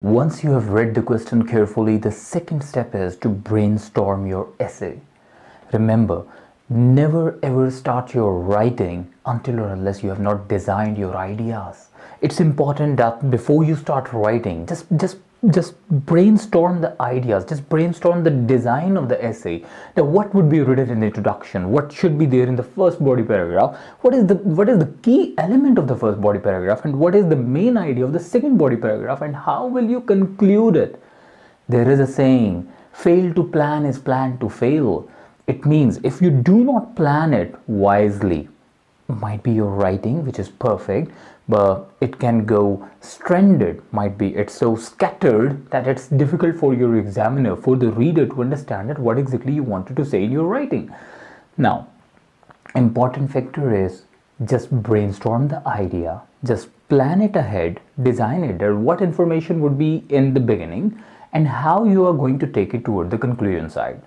Once you have read the question carefully, the second step is to brainstorm your essay. Remember, never ever start your writing until or unless you have not designed your ideas. It's important that before you start writing, just brainstorm the ideas, just brainstorm the design of the essay. Now, what would be written in the introduction? What should be there in the first body paragraph? What is the key element of the first body paragraph, and what is the main idea of the second body paragraph, and how will you conclude it? There is a saying, fail to plan is plan to fail. It means if you do not plan it wisely, might be your writing which is perfect, but it can go stranded. Might be it's so scattered that it's difficult for your examiner, for the reader, to understand that what exactly you wanted to say in your writing. Now, important factor is just brainstorm the idea, just plan it ahead, design it, or what information would be in the beginning and how you are going to take it toward the conclusion side.